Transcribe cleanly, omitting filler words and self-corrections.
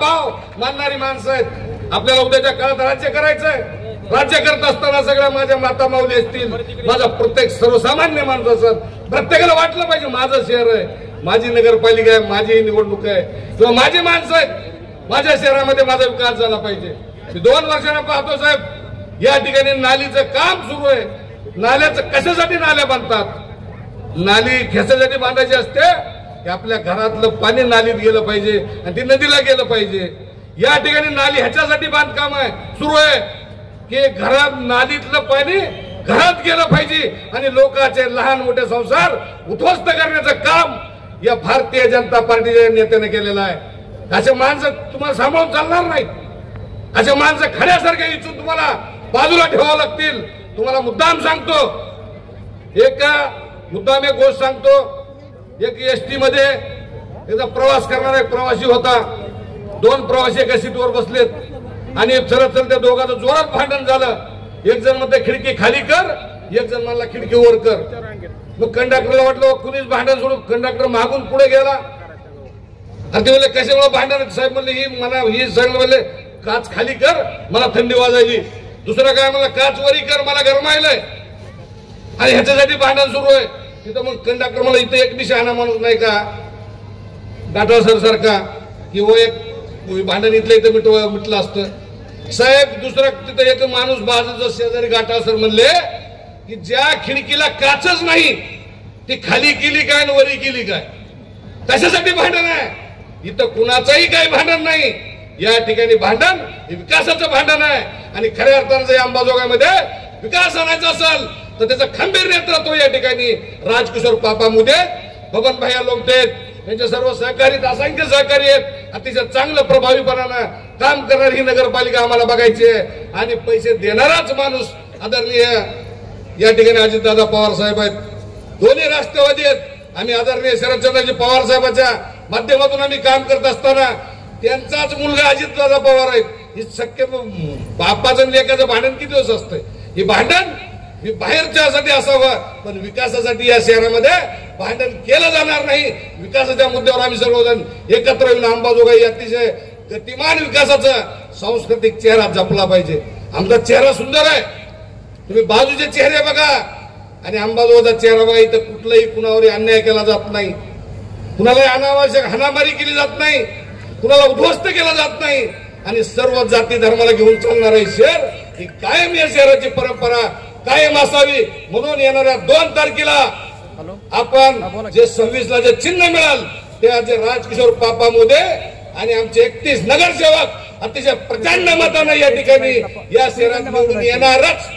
भाव मानणारी माणसं आहेत। आपल्याला उद्याच्या काळात राज्य करायचंय। राज्य करत असताना सगळ्या माझ्या माता माऊली असतील, माझा प्रत्येक सर्वसामान्य माणूस असत, प्रत्येकाला वाटलं पाहिजे माझं शहर आहे, माझी नगरपालिका आहे, माझी निवडणूक आहे किंवा माझी माणसं आहेत, माझ्या शहरामध्ये माझा विकास झाला पाहिजे। 2 वर्षांना पाहतो साहेब, या ठिकाणी नालीचं काम सुरू आहे। नाल्याचं कशासाठी नाल्या बांधतात? नाली कशासाठी बांधायची असते की आपल्या घरातलं पाणी नालीत गेलं पाहिजे आणि ती नदीला गेलं पाहिजे। या ठिकाणी नाली ह्याच्यासाठी बांधकाम आहे सुरू आहे की घरात नालीतलं पाणी घरात गेलं पाहिजे आणि लोकांचे लहान मोठे संसार उद्ध्वस्त करण्याचं काम या भारतीय जनता पार्टीच्या नेत्याने केलेलं आहे। असे माणसं तुम्हाला सांभाळून चालणार नाहीत। असे माणसं खड्यासारखे इच्छून तुम्हाला बाजूला ठेवावं लागतील। तुम्हाला मुद्दाम सांगतो, एक गोष्ट सांगतो, एक एसटी मध्ये एकदा प्रवास करणारा एक प्रवासी होता। 2 प्रवासी एका सीटवर बसलेत आणि चलत चलत्या दोघांचं जोरात भांडण झालं। एक जण म्हणते खिडकी खाली कर, एक जण म्हणला खिडकी वर कर। मग कंडक्टरला वाटलं कुणीच भांडण सोडून कंडक्टर मागून पुढे गेला आणि ते म्हणले कशामुळे भांडण? साहेब म्हणले ही सांगलं म्हणले काच खाली कर, मला थंडी वाजायची। दुसरं काय म्हणलं काच वरी कर, मला गरमायलंय। आणि ह्याच्यासाठी भांडण सुरू आहे। तिथं मग कंडक्टर मला इथं एक शहाणा माणूस नाही का डाटा सर सारखा की वो एक भांडण इथलं इथं मिटलं असतं। साहेब दुसरा तिथं एक माणूस बाजूचा शेजारी गाठा सर म्हणले की ज्या खिडकीला काचच नाही ती खाली केली काय आणि वरी केली काय? कशासाठी भांडण आहे? इथं कुणाचंही काही भांडण नाही। या ठिकाणी भांडण हे विकासाचं भांडण आहे आणि खऱ्या अर्थानं जर अंबाजोगाईमध्ये विकास आणायचा असेल तर त्याचं खंबीर नेतृत्व या ठिकाणी राजकिशोर पापा मुदे, बबन भैया लोमटे यांचे सर्व सहकारी, असंख्य सहकारी आहेत। अतिशय चांगलं प्रभावीपणानं काम करणारी ही नगरपालिका आम्हाला बघायची आहे आणि पैसे देणाराच माणूस आदरणीय या ठिकाणी अजितदादा पवार साहेब आहेत। दोन्ही राष्ट्रवादी आहेत। आम्ही आदरणीय शरदचंद्रजी पवार साहेबांच्या माध्यमातून आम्ही काम करत असताना त्यांचाच मुलगा अजितदादा पवार आहेत। ही शक्य बापाचं लेकाचं भांडण किती दिवस असतंय? हे भांडण बाहेरच्यासाठी असावं पण विकासासाठी या शहरामध्ये भांडण केलं जाणार नाही। विकासाच्या मुद्द्यावर आम्ही सर्वजण एकत्र येऊन अंबाजोगाई अतिशय गतिमान विकासाचा सांस्कृतिक चेहरा जपला पाहिजे। आमचा चेहरा सुंदर आहे, तुम्ही बाजूचे चेहरे बघा आणि अंबाजोगाईचा चेहरा बघा। इथं कुठलाही कुणावरही अन्याय केला जात नाही, कुणालाही अनावश्यक हाणामारी केली जात नाही, कुणाला उद्ध्वस्त केला जात नाही आणि सर्व जाती धर्माला घेऊन चालणारा शहर ही कायम या शहराची परंपरा कायम असावी म्हणून येणाऱ्या 2 तारखेला आपण जे 26ला जे चिन्ह मिळाल ते आज राजकिशोर पापा मुदे आणि आमचे 31 नगरसेवक अतिशय प्रचंड मताने या ठिकाणी या शहरात निवडून येणारच।